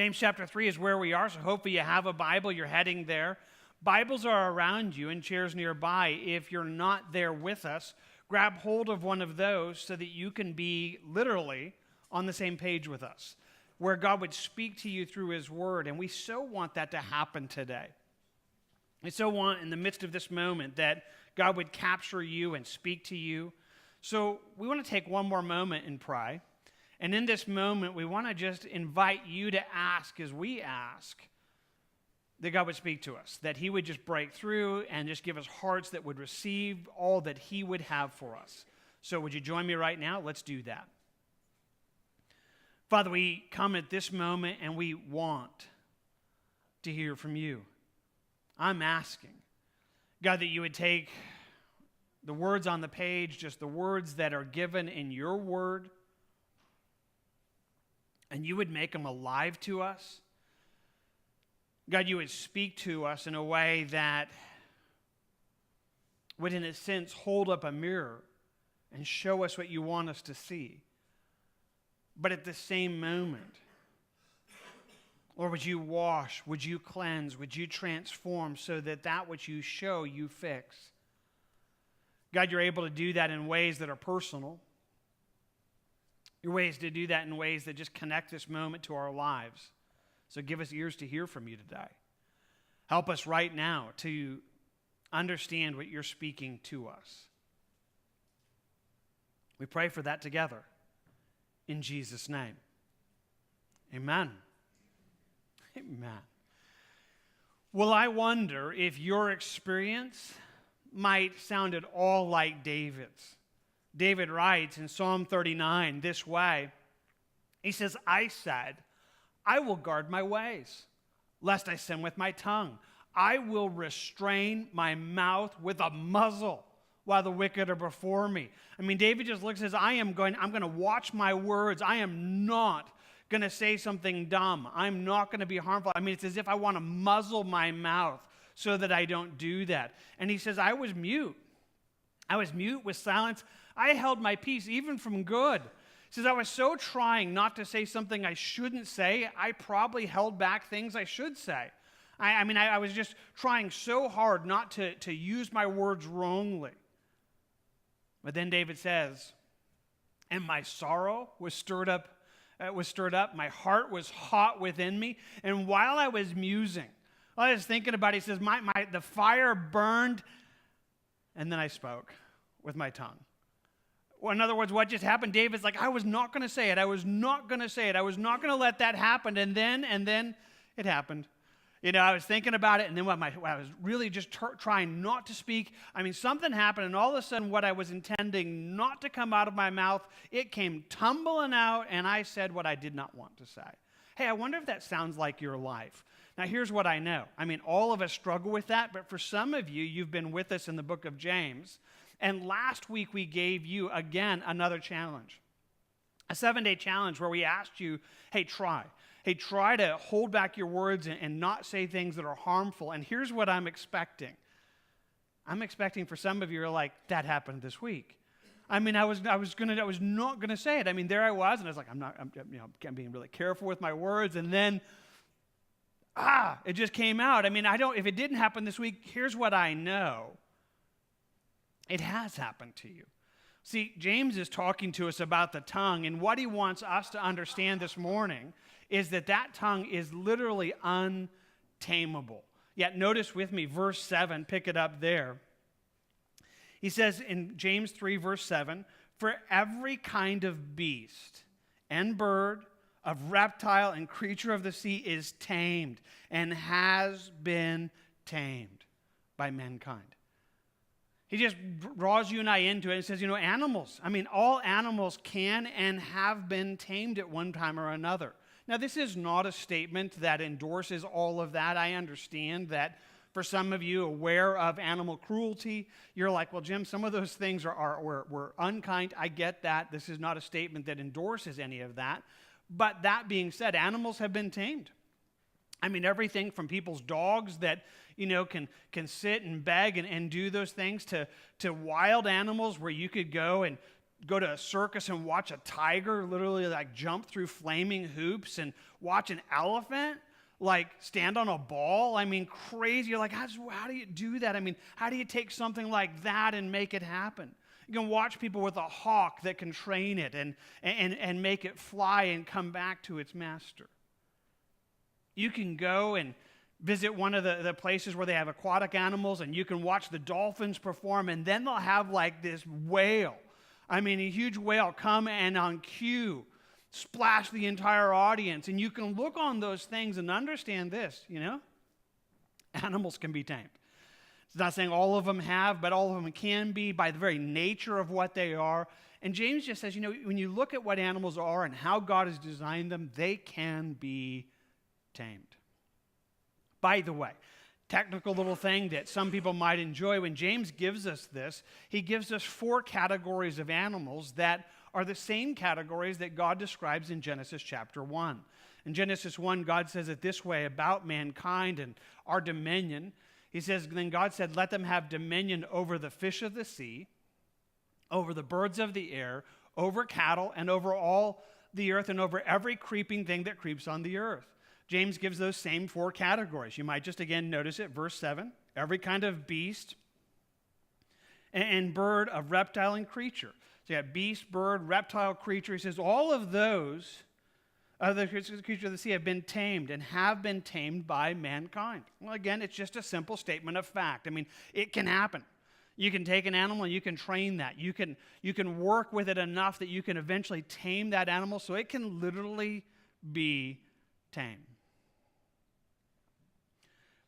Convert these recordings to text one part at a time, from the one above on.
James chapter 3 is where we are, so hopefully you have a Bible, you're heading there. Bibles are around you and chairs nearby. If you're not there with us, grab hold of one of those so that you can be literally on the same page with us, where God would speak to you through his word, and we so want that to happen today. We so want in the midst of this moment that God would capture you and speak to you. So we want to take one more moment and pray. And in this moment, we want to just invite you to ask as we ask that God would speak to us, that he would just break through and just give us hearts that would receive all that he would have for us. So would you join me right now? Let's do that. Father, we come at this moment and we want to hear from you. I'm asking, God, that you would take the words on the page, just the words that are given in your word, and you would make them alive to us. God, you would speak to us in a way that would, in a sense, hold up a mirror and show us what you want us to see. But at the same moment, Lord, would you wash, would you cleanse, would you transform so that that which you show, you fix. God, you're able to do that in ways that are personal. Your ways to do that in ways that just connect this moment to our lives. So give us ears to hear from you today. Help us right now to understand what you're speaking to us. We pray for that together in Jesus' name. Amen. Amen. Well, I wonder if your experience might sound at all like David's. David writes in Psalm 39 this way. He says, I said, I will guard my ways, lest I sin with my tongue. I will restrain my mouth with a muzzle while the wicked are before me. I mean, David just looks and says, I'm going to watch my words. I am not going to say something dumb. I'm not going to be harmful. I mean, it's as if I want to muzzle my mouth so that I don't do that. And he says, I was mute. I was mute with silence. I held my peace even from good. He says, I was so trying not to say something I shouldn't say, I probably held back things I should say. I was just trying so hard not to use my words wrongly. But then David says, and my sorrow was stirred up. My heart was hot within me. And while I was musing, while I was thinking about it, he says, the fire burned, and then I spoke with my tongue. Well, in other words, what just happened? David's like, I was not going to say it. I was not going to say it. I was not going to let that happen. And then it happened. You know, I was thinking about it, and then I was really just trying not to speak. I mean, something happened, and all of a sudden, what I was intending not to come out of my mouth, it came tumbling out, and I said what I did not want to say. Hey, I wonder if that sounds like your life. Now, here's what I know. I mean, all of us struggle with that, but for some of you, you've been with us in the book of James, and last week we gave you, again, another challenge. A 7-day challenge where we asked you, hey, try to hold back your words and not say things that are harmful. And here's what I'm expecting. I'm expecting for some of you, you're like, that happened this week. I mean, I was not gonna say it. I mean, there I was, and I was like, I'm being really careful with my words, and then, it just came out. I mean, if it didn't happen this week, here's what I know. It has happened to you. See, James is talking to us about the tongue, and what he wants us to understand this morning is that tongue is literally untamable. Yet notice with me, verse 7, pick it up there. He says in James 3, verse 7, for every kind of beast and bird, of reptile and creature of the sea is tamed and has been tamed by mankind. He just draws you and I into it and says, animals. I mean, all animals can and have been tamed at one time or another. Now, this is not a statement that endorses all of that. I understand that for some of you aware of animal cruelty, you're like, well, Jim, some of those things were unkind. I get that. This is not a statement that endorses any of that. But that being said, animals have been tamed. I mean, everything from people's dogs that, can sit and beg and do those things to wild animals where you could go and go to a circus and watch a tiger literally like jump through flaming hoops and watch an elephant like stand on a ball. I mean, crazy. You're like, how do you do that? I mean, how do you take something like that and make it happen? You can watch people with a hawk that can train it and make it fly and come back to its master. You can go and visit one of the places where they have aquatic animals, and you can watch the dolphins perform, and then they'll have like this whale. I mean, a huge whale come and on cue splash the entire audience. And you can look on those things and understand this, animals can be tamed. It's not saying all of them have, but all of them can be by the very nature of what they are. And James just says, when you look at what animals are and how God has designed them, they can be tamed. By the way, technical little thing that some people might enjoy, when James gives us this, he gives us 4 categories of animals that are the same categories that God describes in Genesis chapter 1. In Genesis 1, God says it this way about mankind and our dominion. He says, then God said, let them have dominion over the fish of the sea, over the birds of the air, over cattle, and over all the earth, and over every creeping thing that creeps on the earth. James gives those same 4 categories. You might just again notice it, verse 7, every kind of beast and bird, of reptile and creature. So you got beast, bird, reptile, creature. He says all of those, the creatures of the sea, have been tamed and have been tamed by mankind. Well, again, it's just a simple statement of fact. I mean, it can happen. You can take an animal and you can train that. You can work with it enough that you can eventually tame that animal so it can literally be tamed.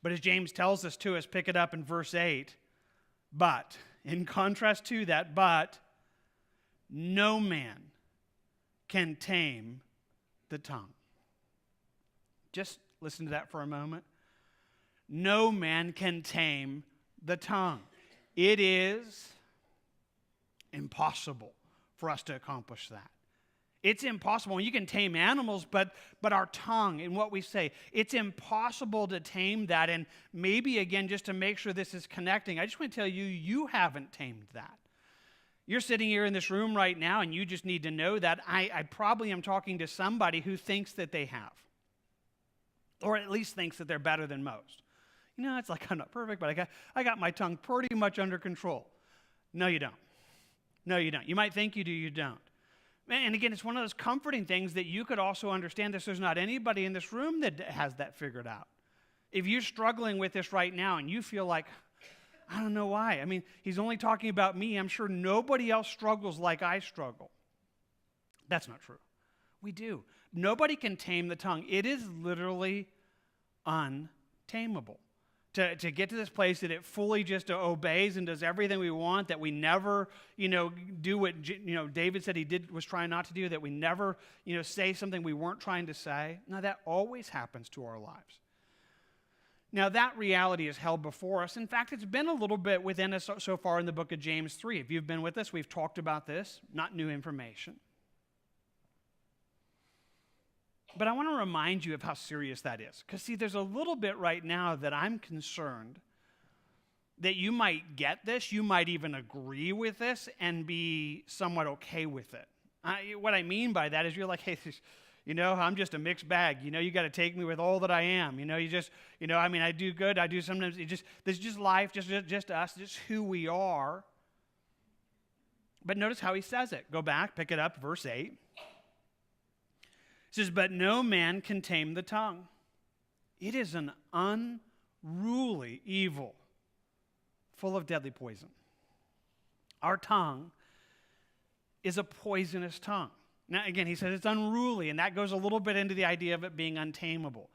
But as James tells us to us, pick it up in verse 8, but, in contrast to that, but no man can tame the tongue. Just listen to that for a moment. No man can tame the tongue. It is impossible for us to accomplish that. It's impossible. You can tame animals, but our tongue and what we say, it's impossible to tame that. And maybe, again, just to make sure this is connecting, I just want to tell you, you haven't tamed that. You're sitting here in this room right now, and you just need to know that I probably am talking to somebody who thinks that they have, or at least thinks that they're better than most. It's like I'm not perfect, but I got my tongue pretty much under control. No, you don't. No, you don't. You might think you do, you don't. And again, it's one of those comforting things that you could also understand that there's not anybody in this room that has that figured out. If you're struggling with this right now and you feel like, I don't know why. I mean, he's only talking about me. I'm sure nobody else struggles like I struggle. That's not true. We do. Nobody can tame the tongue. It is literally untamable. To get to this place that it fully just obeys and does everything we want, that we never, do what, David said he was trying not to do, that we never, say something we weren't trying to say. Now, that always happens to our lives. Now, that reality is held before us. In fact, it's been a little bit within us so far in the book of James 3. If you've been with us, we've talked about this, not new information. But I want to remind you of how serious that is. Because, see, there's a little bit right now that I'm concerned that you might get this, you might even agree with this, and be somewhat okay with it. What I mean by that is you're like, hey, I'm just a mixed bag. You got to take me with all that I am. I do good, I do sometimes. This is just life, just us, just who we are. But notice how he says it. Go back, pick it up, verse 8. It says, but no man can tame the tongue. It is an unruly evil, full of deadly poison. Our tongue is a poisonous tongue. Now, again, he says it's unruly, and that goes a little bit into the idea of it being untamable.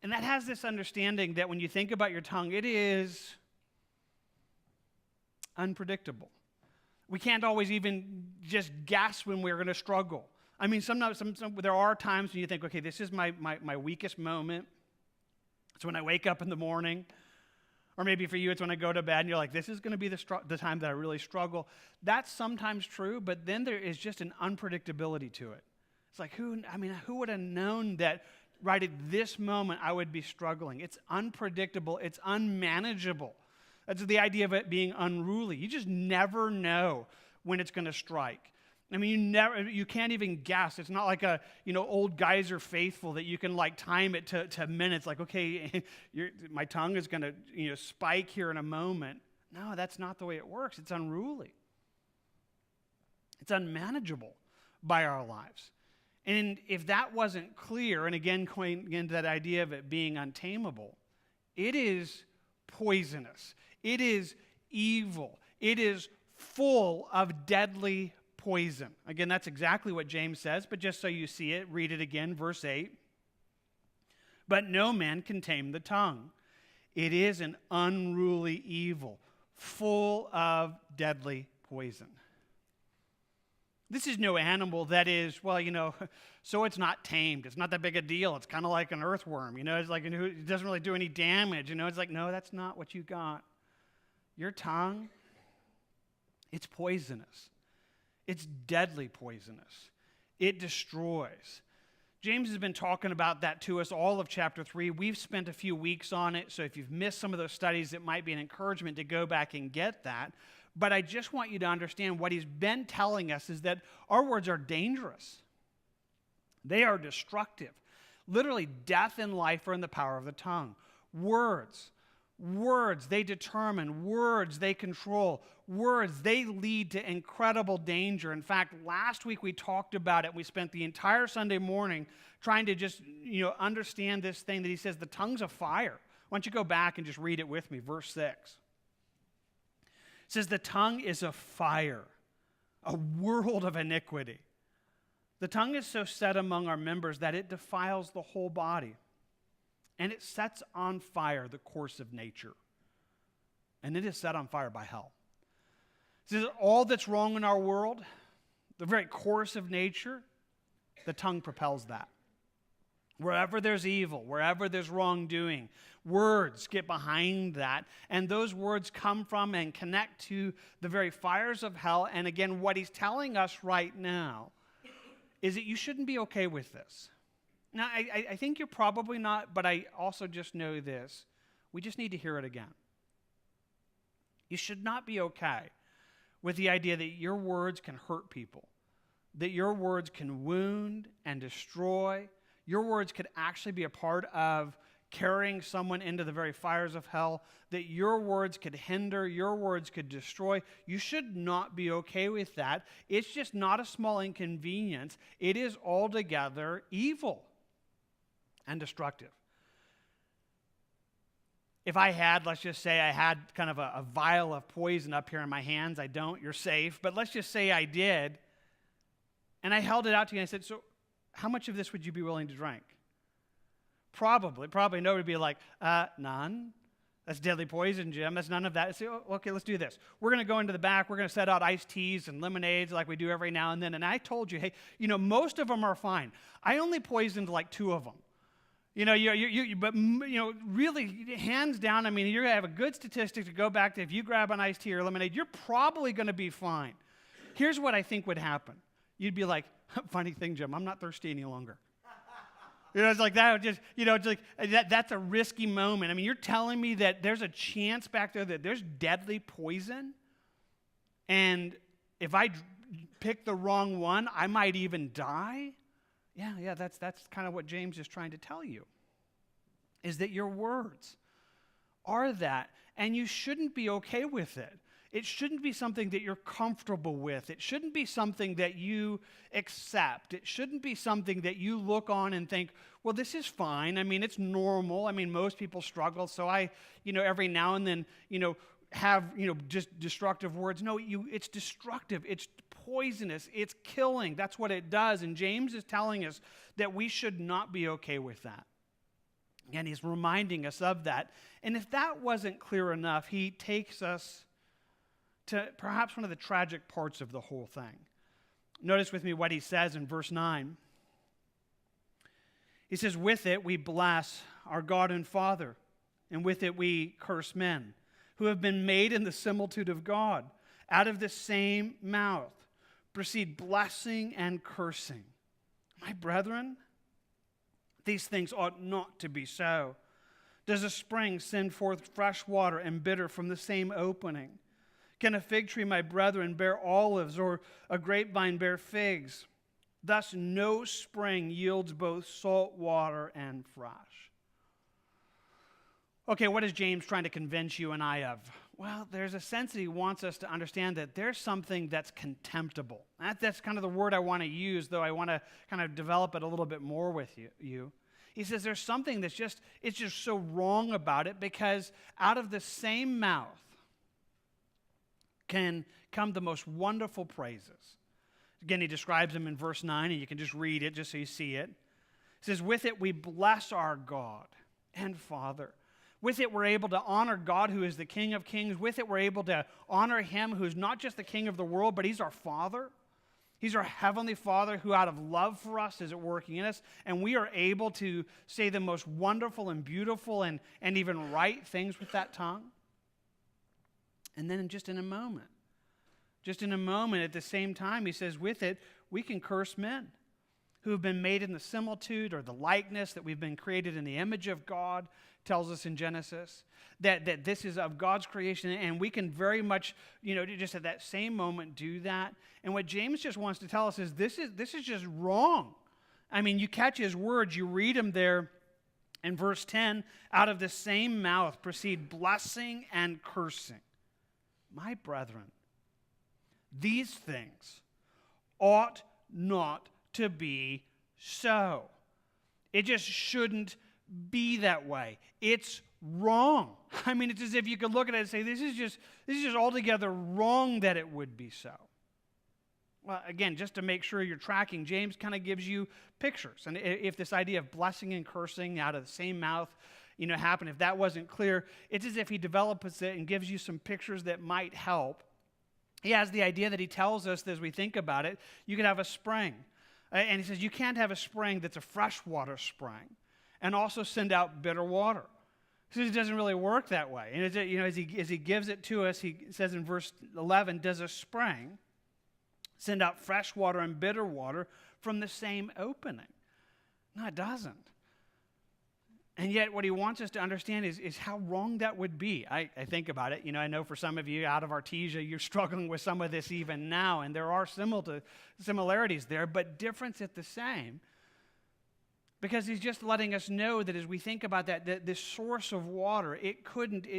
And that has this understanding that when you think about your tongue, it is unpredictable. We can't always even just guess when we're going to struggle. I mean, sometimes there are times when you think, okay, this is my weakest moment. It's when I wake up in the morning. Or maybe for you, it's when I go to bed and you're like, this is going to be the time that I really struggle. That's sometimes true, but then there is just an unpredictability to it. It's like, who would have known that right at this moment I would be struggling? It's unpredictable. It's unmanageable. That's the idea of it being unruly. You just never know when it's going to strike. I mean, you can't even guess. It's not like a, old geyser faithful that you can like time it to minutes. Like, okay, my tongue is going to, spike here in a moment. No, that's not the way it works. It's unruly. It's unmanageable by our lives. And if that wasn't clear, and again, going into that idea of it being untamable, it is poisonous. It is evil. It is full of deadly poison. Again, that's exactly what James says, but just so you see it, read it again, verse 8. But no man can tame the tongue. It is an unruly evil, full of deadly poison. This is no animal that is, so it's not tamed. It's not that big a deal. It's kind of like an earthworm. It's like it doesn't really do any damage. It's like, no, that's not what you got. Your tongue, it's poisonous. It's deadly poisonous. It destroys. James has been talking about that to us all of chapter 3. We've spent a few weeks on it, so if you've missed some of those studies, it might be an encouragement to go back and get that. But I just want you to understand what he's been telling us is that our words are dangerous. They are destructive. Literally, death and life are in the power of the tongue. Words, they determine. Words, they control. Words, they lead to incredible danger. In fact, last week we talked about it. We spent the entire Sunday morning trying to just, understand this thing that he says, the tongue's a fire. Why don't you go back and just read it with me, verse 6. It says, the tongue is a fire, a world of iniquity. The tongue is so set among our members that it defiles the whole body, and it sets on fire the course of nature, and it is set on fire by hell. It says all that's wrong in our world, the very course of nature, the tongue propels that. Wherever there's evil, wherever there's wrongdoing, words get behind that, and those words come from and connect to the very fires of hell. And again, what he's telling us right now is that you shouldn't be okay with this. Now, I think you're probably not, but I also just know this. We just need to hear it again. You should not be okay with the idea that your words can hurt people, that your words can wound and destroy. Your words could actually be a part of carrying someone into the very fires of hell, that your words could hinder, your words could destroy. You should not be okay with that. It's just not a small inconvenience. It is altogether evil and destructive. If I had, let's just say I had kind of a vial of poison up here in my hands. I don't, you're safe. But let's just say I did, and I held it out to you and I said, so how much of this would you be willing to drink? Probably nobody would be like, none. That's deadly poison, Jim. That's none of that. Say, okay, let's do this. We're going to go into the back. We're going to set out iced teas and lemonades like we do every now and then. And I told you, hey, most of them are fine. I only poisoned like 2 of them. But really, hands down, I mean, you're going to have a good statistic to go back to. If you grab an iced tea or lemonade, you're probably going to be fine. Here's what I think would happen. You'd be like, funny thing, Jim, I'm not thirsty any longer. It's like that. Just, it's like that's a risky moment. I mean, you're telling me that there's a chance back there that there's deadly poison, and if I pick the wrong one, I might even die. Yeah, that's kind of what James is trying to tell you, is that your words are that, and you shouldn't be okay with it. It shouldn't be something that you're comfortable with. It shouldn't be something that you accept. It shouldn't be something that you look on and think, well, this is fine. I mean, it's normal. I mean, most people struggle, so I, every now and then, have, just destructive words. No, it's destructive. It's poisonous. It's killing. That's what it does. And James is telling us that we should not be okay with that. And he's reminding us of that. And if that wasn't clear enough, he takes us to perhaps one of the tragic parts of the whole thing. Notice with me what he says in verse 9. He says, with it we bless our God and Father, and with it we curse men, who have been made in the similitude of God. Out of the same mouth proceed blessing and cursing. My brethren, these things ought not to be so. Does a spring send forth fresh water and bitter from the same opening? Can a fig tree, my brethren, bear olives, or a grapevine bear figs? Thus no spring yields both salt water and fresh. Okay, what is James trying to convince you and I of? Well, there's a sense that he wants us to understand that there's something that's contemptible. That's kind of the word I want to use, though I want to kind of develop it a little bit more with you. He says there's something it's just so wrong about it, because out of the same mouth can come the most wonderful praises. Again, he describes them in verse 9, and you can just read it just so you see it. He says, with it we bless our God and Father. With it, we're able to honor God, who is the King of Kings. With it, we're able to honor him who is not just the King of the world, but he's our Father. He's our Heavenly Father who, out of love for us, is at working in us. And we are able to say the most wonderful and beautiful and even right things with that tongue. And then just in a moment, at the same time, he says, with it, we can curse men who have been made in the similitude or the likeness, that we've been created in the image of God. Tells us in Genesis that this is of God's creation, and we can very much, just at that same moment do that. And what James just wants to tell us is this is just wrong. I mean, you catch his words, you read them there in verse 10, out of the same mouth proceed blessing and cursing. My brethren, these things ought not to be so. It just shouldn't be that way. It's wrong. I mean, it's as if you could look at it and say, this is just altogether wrong that it would be so. Well, again, just to make sure you're tracking, James kind of gives you pictures. And if this idea of blessing and cursing out of the same mouth, happened, if that wasn't clear, it's as if he develops it and gives you some pictures that might help. He has the idea that he tells us that as we think about it, you could have a spring. And he says you can't have a spring that's a freshwater spring and also send out bitter water. So it doesn't really work that way. And as he gives it to us, he says in verse 11, does a spring send out fresh water and bitter water from the same opening? No, it doesn't. And yet what he wants us to understand is how wrong that would be. I think about it. I know for some of you out of Artesia, you're struggling with some of this even now, and there are similarities there, but difference at the same. Because he's just letting us know that as we think about that this source of water, it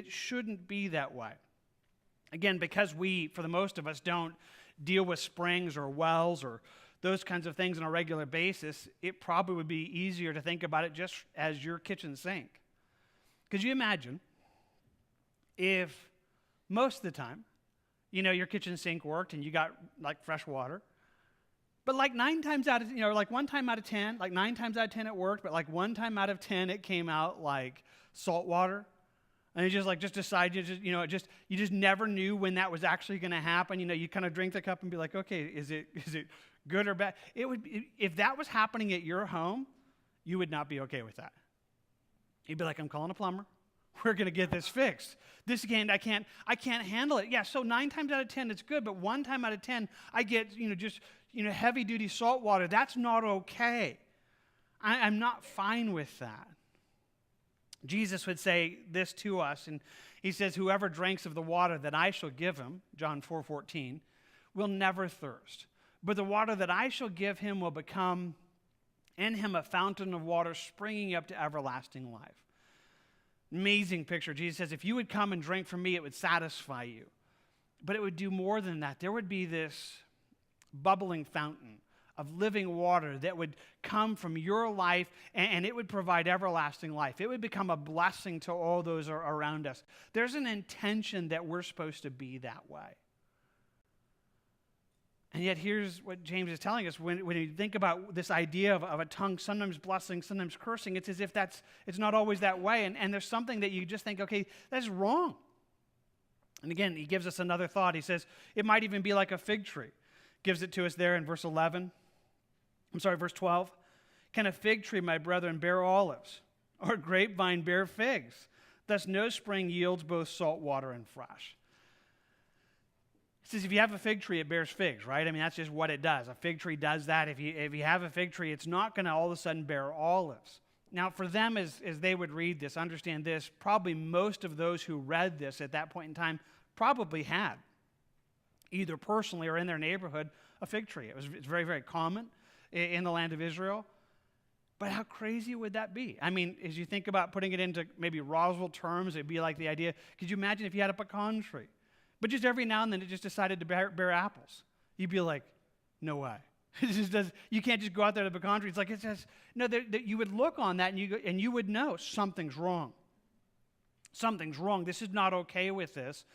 shouldn't be that way. Again, because we, for the most of us, don't deal with springs or wells or those kinds of things on a regular basis, it probably would be easier to think about it just as your kitchen sink. Could you imagine if most of the time, your kitchen sink worked and you got like fresh water, but like 9 times out of, like 1 time out of 10, like 9 times out of 10 it worked, but like 1 time out of 10 it came out like salt water. And you just decided, you just never knew when that was actually going to happen. You kind of drink the cup and be like, okay, is it good or bad? If that was happening at your home, you would not be okay with that. You'd be like, I'm calling a plumber. We're going to get this fixed. This again, I can't handle it. Yeah, so 9 times out of 10 it's good, but 1 time out of 10 I get heavy duty salt water. That's not okay. I'm not fine with that. Jesus would say this to us, and he says, whoever drinks of the water that I shall give him, John 4:14, will never thirst. But the water that I shall give him will become in him a fountain of water springing up to everlasting life. Amazing picture. Jesus says, if you would come and drink from me, it would satisfy you. But it would do more than that. There would be this bubbling fountain of living water that would come from your life, and it would provide everlasting life. It would become a blessing to all those around us. There's an intention that we're supposed to be that way. And yet here's what James is telling us. When you think about this idea of a tongue, sometimes blessing, sometimes cursing, it's as if it's not always that way. And there's something that you just think, okay, that's wrong. And again, he gives us another thought. He says, it might even be like a fig tree. Gives it to us there in verse 12. Can a fig tree, my brethren, bear olives, or a grapevine bear figs? Thus no spring yields both salt water and fresh. He says if you have a fig tree, it bears figs, right? I mean, that's just what it does. A fig tree does that. If you have a fig tree, it's not going to all of a sudden bear olives. Now, for them, as they would read this, understand this, probably most of those who read this at that point in time probably had. either personally or in their neighborhood, a fig tree. It's very, very common in the land of Israel. But how crazy would that be? I mean, as you think about putting it into maybe Roswell terms, it'd be like the idea, could you imagine if you had a pecan tree? But just every now and then it just decided to bear apples. You'd be like, no way. You can't just go out there to the pecan tree. It's like, it's just, no, you would look on that and you would know something's wrong. Something's wrong. This is not okay with this.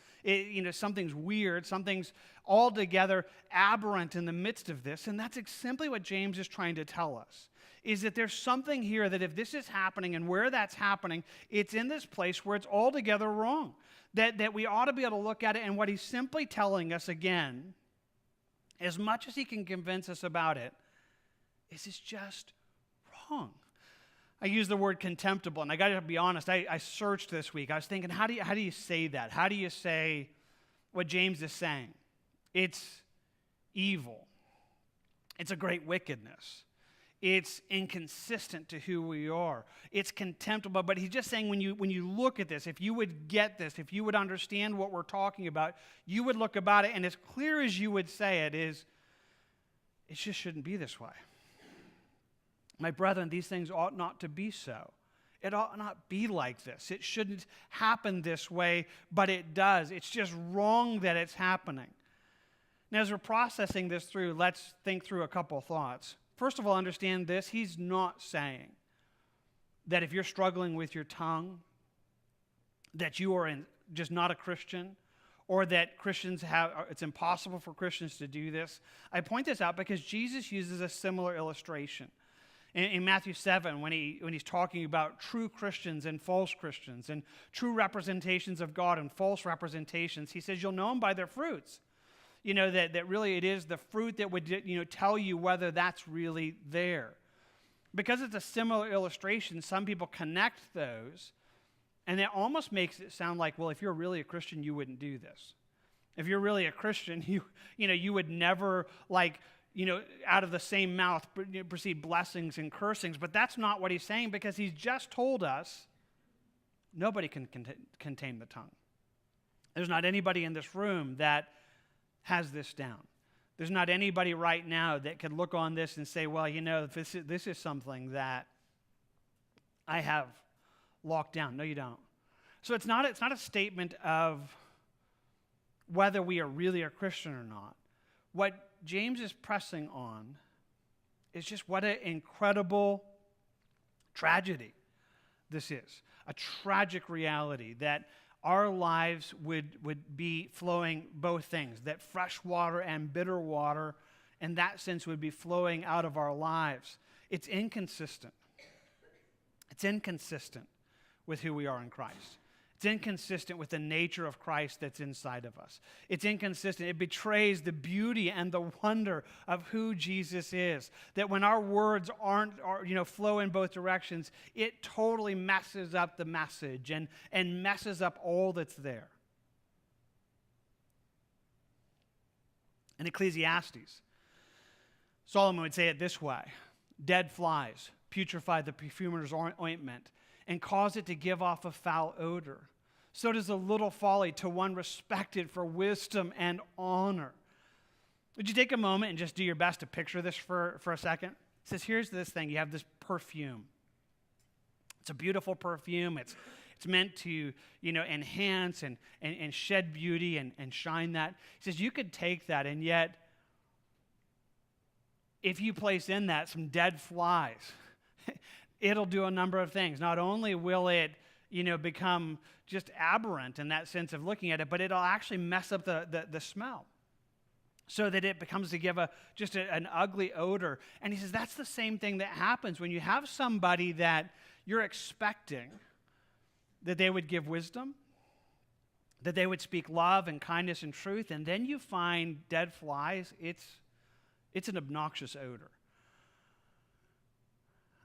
Something's weird. Something's altogether aberrant in the midst of this. And that's simply what James is trying to tell us, is that there's something here that if this is happening and where that's happening, it's in this place where it's altogether wrong. That we ought to be able to look at it, and what he's simply telling us again, as much as he can convince us about it, is it's just wrong. I use the word contemptible, and I got to be honest, I searched this week. I was thinking, how do you say that? How do you say what James is saying? It's evil. It's a great wickedness. It's inconsistent to who we are. It's contemptible. But he's just saying when you look at this, if you would get this, if you would understand what we're talking about, you would look about it, and as clear as you would say it is, it just shouldn't be this way. My brethren, these things ought not to be so. It ought not be like this. It shouldn't happen this way, but it does. It's just wrong that it's happening. Now, as we're processing this through, let's think through a couple thoughts. First of all, understand this. He's not saying that if you're struggling with your tongue, that you are just not a Christian, or that it's impossible for Christians to do this. I point this out because Jesus uses a similar illustration. In Matthew 7, when he's talking about true Christians and false Christians, and true representations of God and false representations, he says, you'll know them by their fruits. That really it is the fruit that would, tell you whether that's really there. Because it's a similar illustration, some people connect those, and it almost makes it sound like, well, if you're really a Christian, you wouldn't do this. If you're really a Christian, you would never, out of the same mouth proceed blessings and cursings. But that's not what he's saying, because he's just told us nobody can contain the tongue. There's not anybody in this room that has this down. There's not anybody right now that could look on this and say, well, this is something that I have locked down. No, you don't. So it's not a statement of whether we are really a Christian or not. What James is pressing on is just what an incredible tragedy this is. A tragic reality that our lives would be flowing both things, that fresh water and bitter water, in that sense, would be flowing out of our lives. It's inconsistent. It's inconsistent with who we are in Christ. It's inconsistent with the nature of Christ that's inside of us. It's inconsistent. It betrays the beauty and the wonder of who Jesus is. That when our words flow in both directions, it totally messes up the message and messes up all that's there. In Ecclesiastes, Solomon would say it this way: dead flies putrefy the perfumer's ointment and cause it to give off a foul odor. So does a little folly to one respected for wisdom and honor. Would you take a moment and just do your best to picture this for a second? It says, here's this thing. You have this perfume. It's a beautiful perfume. It's meant to, enhance and shed beauty and shine that. He says, you could take that, and yet, if you place in that some dead flies, it'll do a number of things. Not only will it, become just aberrant in that sense of looking at it, but it'll actually mess up the smell, so that it becomes to give an ugly odor. And he says that's the same thing that happens when you have somebody that you're expecting that they would give wisdom, that they would speak love and kindness and truth, and then you find dead flies. It's an obnoxious odor.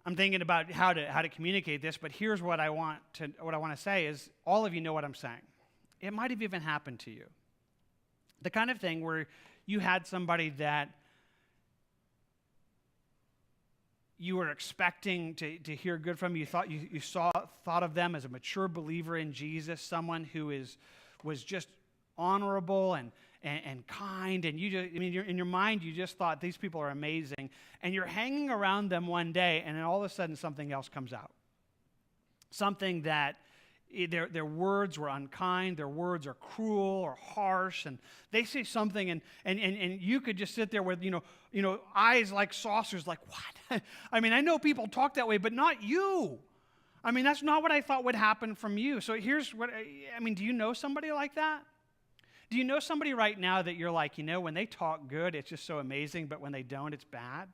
I'm thinking about how to communicate this, but here's what I want to say is, all of you know what I'm saying. It might have even happened to you. The kind of thing where you had somebody that you were expecting to hear good from. You thought thought of them as a mature believer in Jesus, someone who was just honorable and kind, and you're, in your mind, you just thought these people are amazing, and you're hanging around them one day, and then all of a sudden something else comes out. Something that their words were unkind, their words are cruel or harsh, and they say something, and you could just sit there with, eyes like saucers, like, what? I mean, I know people talk that way, but not you. I mean, that's not what I thought would happen from you. So here's what, do you know somebody like that? Do you know somebody right now that you're like, when they talk good, it's just so amazing, but when they don't, it's bad?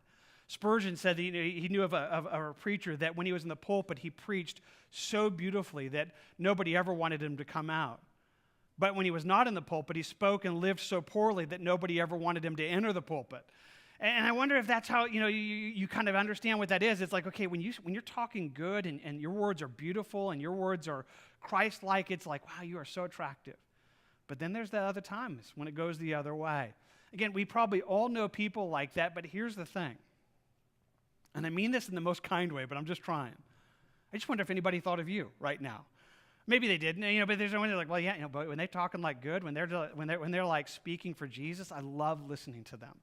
Spurgeon said that he knew of a preacher that when he was in the pulpit, he preached so beautifully that nobody ever wanted him to come out. But when he was not in the pulpit, he spoke and lived so poorly that nobody ever wanted him to enter the pulpit. And I wonder if that's how, you kind of understand what that is. It's like, okay, when you're talking good and your words are beautiful and your words are Christ-like, it's like, wow, you are so attractive. But then there's the other times when it goes the other way. Again, we probably all know people like that, but here's the thing. And I mean this in the most kind way, but I'm just trying. I just wonder if anybody thought of you right now. Maybe they didn't, but there's when they're like, well, yeah, but when they're talking like good, when they're like speaking for Jesus, I love listening to them.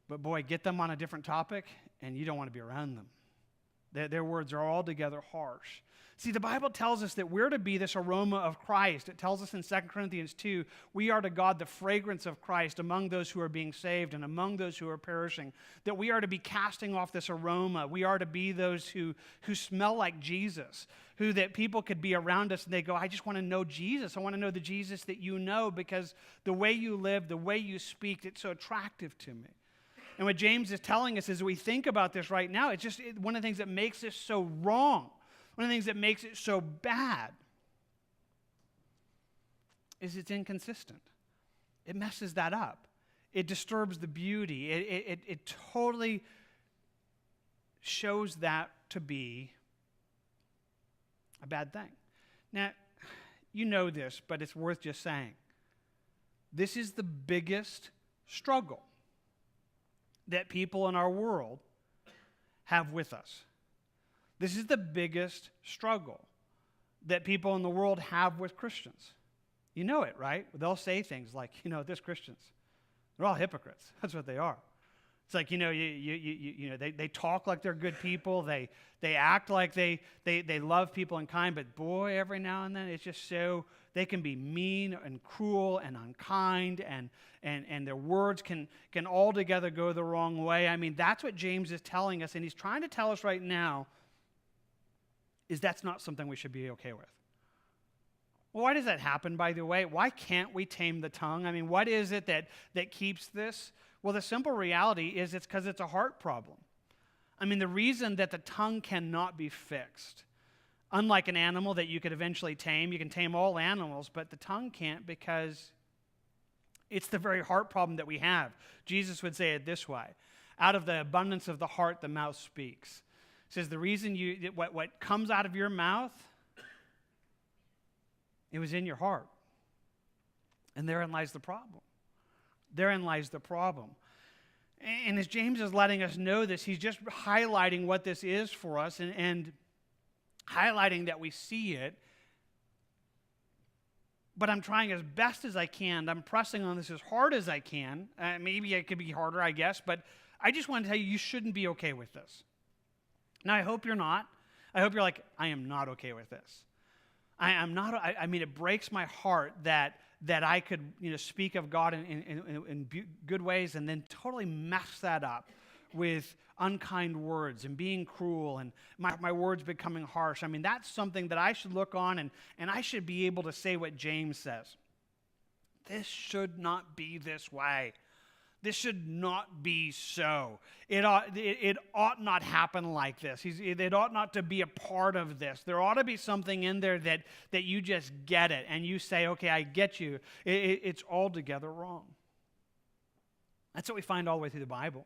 But boy, get them on a different topic, and you don't want to be around them. Their words are altogether harsh. See, the Bible tells us that we're to be this aroma of Christ. It tells us in 2 Corinthians 2, we are to God the fragrance of Christ among those who are being saved and among those who are perishing. That we are to be casting off this aroma. We are to be those who smell like Jesus, that people could be around us and they go, I just want to know Jesus. I want to know the Jesus that you know, because the way you live, the way you speak, it's so attractive to me. And what James is telling us as we think about this right now, it's just one of the things that makes this so wrong. One of the things that makes it so bad is it's inconsistent. It messes that up. It disturbs the beauty. It totally shows that to be a bad thing. Now, you know this, but it's worth just saying. This is the biggest struggle that people in our world have with us. This is the biggest struggle that people in the world have with Christians. You know it, right? They'll say things like, this Christians, they're all hypocrites. That's what they are. It's like, they talk like they're good people. They act like they love people and kind, but boy, every now and then it's just so, they can be mean and cruel and unkind, and their words can altogether go the wrong way. I mean, that's what James is telling us, and he's trying to tell us right now is that's not something we should be okay with. Well, why does that happen, by the way? Why can't we tame the tongue? I mean, what is it that keeps this? Well, the simple reality is it's because it's a heart problem. I mean, the reason that the tongue cannot be fixed, unlike an animal that you could eventually tame, you can tame all animals, but the tongue can't, because it's the very heart problem that we have. Jesus would say it this way: out of the abundance of the heart, the mouth speaks. He says the reason what comes out of your mouth, it was in your heart. And therein lies the problem. Therein lies the problem. And as James is letting us know this, he's just highlighting what this is for us and highlighting that we see it. But I'm trying as best as I can. I'm pressing on this as hard as I can. Maybe it could be harder, I guess. But I just want to tell you, you shouldn't be okay with this. Now, I hope you're not. I hope you're like, I am not okay with this. I'm not. I mean, it breaks my heart that I could speak of God in good ways and then totally mess that up with unkind words and being cruel and my words becoming harsh. I mean, that's something that I should look on and I should be able to say what James says. This should not be this way. This should not be so. It ought not happen like this. It ought not to be a part of this. There ought to be something in there that you just get it and you say, okay, I get you. It's altogether wrong. That's what we find all the way through the Bible.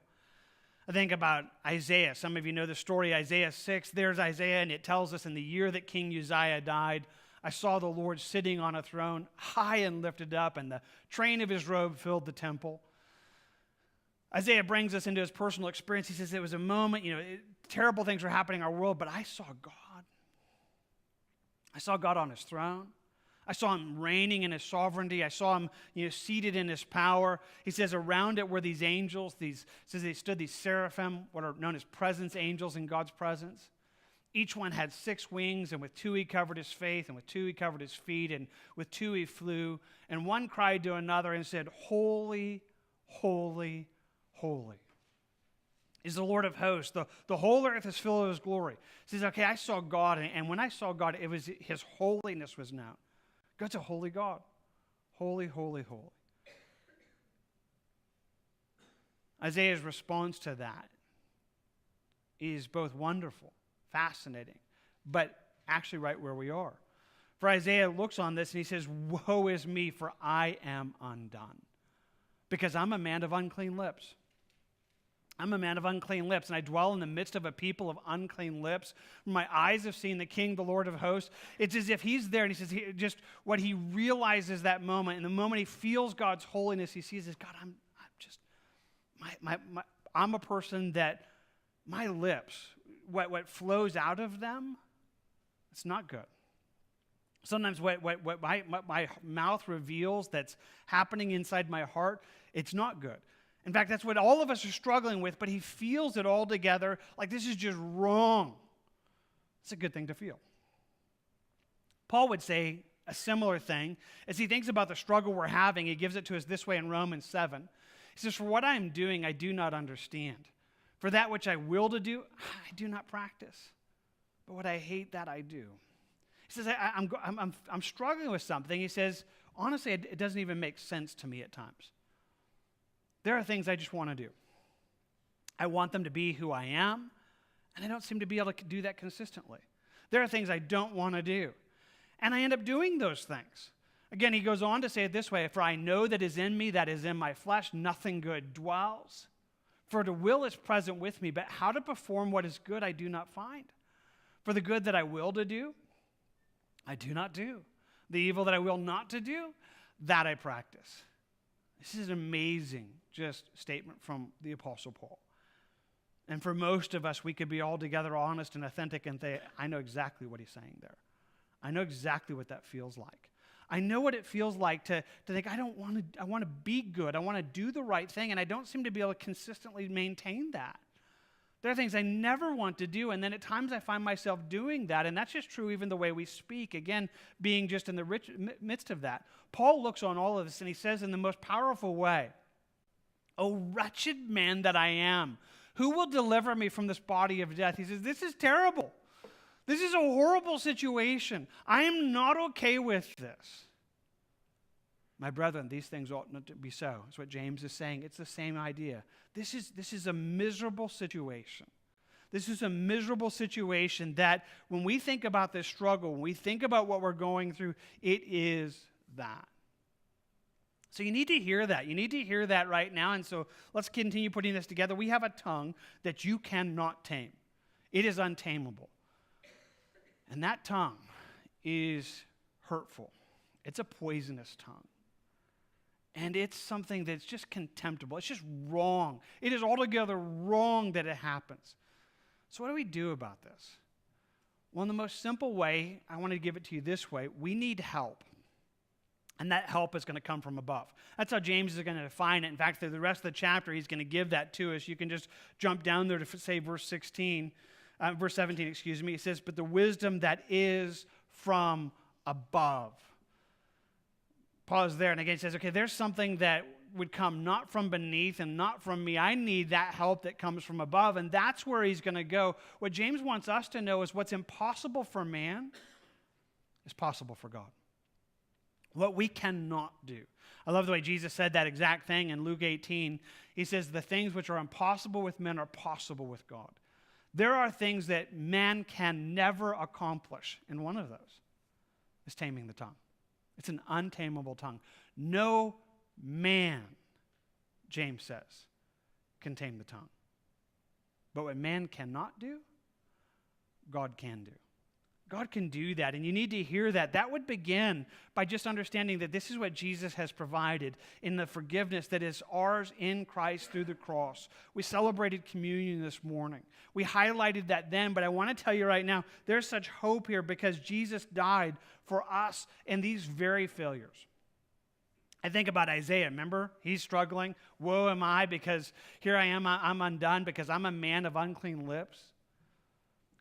I think about Isaiah. Some of you know the story, Isaiah 6. There's Isaiah, and it tells us in the year that King Uzziah died, I saw the Lord sitting on a throne, high and lifted up, and the train of his robe filled the temple. Isaiah brings us into his personal experience. He says it was a moment, terrible things were happening in our world, but I saw God. I saw God on his throne. I saw him reigning in his sovereignty. I saw him, seated in his power. He says around it were these angels. They stood these seraphim, what are known as presence angels in God's presence. Each one had 6 wings, and with 2 he covered his face, and with 2 he covered his feet, and with 2 he flew. And one cried to another and said, "Holy, holy, holy is the Lord of hosts. The whole earth is filled with his glory." He says, okay, I saw God, and when I saw God, it was his holiness was known. God's a holy God. Holy, holy, holy. Isaiah's response to that is both wonderful, fascinating, but actually right where we are. For Isaiah looks on this and he says, "Woe is me, for I am undone, because I'm a man of unclean lips. I'm a man of unclean lips, and I dwell in the midst of a people of unclean lips. My eyes have seen the King, the Lord of hosts." It's as if he's there, and he says, just what he realizes that moment, and the moment he feels God's holiness, he sees this, God, I'm a person that my lips, what flows out of them, it's not good. Sometimes what my mouth reveals that's happening inside my heart, it's not good. In fact, that's what all of us are struggling with, but he feels it all together like this is just wrong. It's a good thing to feel. Paul would say a similar thing as he thinks about the struggle we're having. He gives it to us this way in Romans 7. He says, "For what I am doing, I do not understand. For that which I will to do, I do not practice. But what I hate, that I do." He says, I'm struggling with something. He says, honestly, it doesn't even make sense to me at times. There are things I just want to do. I want them to be who I am, and I don't seem to be able to do that consistently. There are things I don't want to do, and I end up doing those things. Again, he goes on to say it this way, "For I know that is in me, that is in my flesh, nothing good dwells. For the will is present with me, but how to perform what is good I do not find. For the good that I will to do, I do not do. The evil that I will not to do, that I practice." This is an amazing just statement from the Apostle Paul. And for most of us, we could be altogether honest and authentic and say, I know exactly what he's saying there. I know exactly what that feels like. I know what it feels like to think, I want to be good. I want to do the right thing, and I don't seem to be able to consistently maintain that. There are things I never want to do, and then at times I find myself doing that, and that's just true even the way we speak, again, being just in the midst of that. Paul looks on all of this, and he says in the most powerful way, "O wretched man that I am, who will deliver me from this body of death?" He says, this is terrible. This is a horrible situation. I am not okay with this. My brethren, these things ought not to be so. That's what James is saying. It's the same idea. This is a miserable situation. This is a miserable situation that when we think about this struggle, when we think about what we're going through, it is that. So you need to hear that. You need to hear that right now. And so let's continue putting this together. We have a tongue that you cannot tame. It is untamable. And that tongue is hurtful. It's a poisonous tongue. And it's something that's just contemptible. It's just wrong. It is altogether wrong that it happens. So what do we do about this? Well, in the most simple way, I want to give it to you this way. We need help. And that help is going to come from above. That's how James is going to define it. In fact, through the rest of the chapter, he's going to give that to us. You can just jump down there to say verse 17. It says, "But the wisdom that is from above." Pause there, and again it says, okay, there's something that would come not from beneath and not from me. I need that help that comes from above, and that's where he's going to go. What James wants us to know is what's impossible for man is possible for God. What we cannot do. I love the way Jesus said that exact thing in Luke 18. He says, the things which are impossible with men are possible with God. There are things that man can never accomplish, and one of those is taming the tongue. It's an untamable tongue. No man, James says, can tame the tongue. But what man cannot do, God can do. God can do that, and you need to hear that. That would begin by just understanding that this is what Jesus has provided in the forgiveness that is ours in Christ through the cross. We celebrated communion this morning. We highlighted that then, but I want to tell you right now, there's such hope here because Jesus died for us in these very failures. I think about Isaiah, remember? He's struggling. Woe am I, because here I am, I'm undone because I'm a man of unclean lips.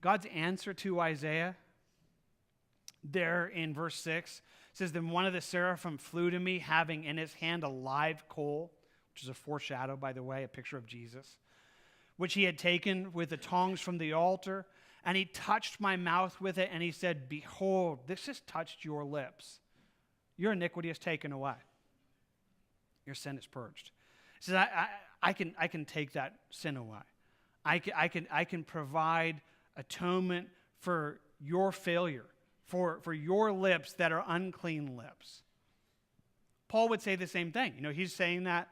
God's answer to Isaiah there in verse 6 says, then one of the seraphim flew to me, having in his hand a live coal, which is a foreshadow, by the way, a picture of Jesus, which he had taken with the tongs from the altar, and he touched my mouth with it, and he said, behold, this has touched your lips. Your iniquity is taken away. Your sin is purged. He says, I can take that sin away. I can provide atonement for your failure, for your lips that are unclean lips. Paul would say the same thing. He's saying that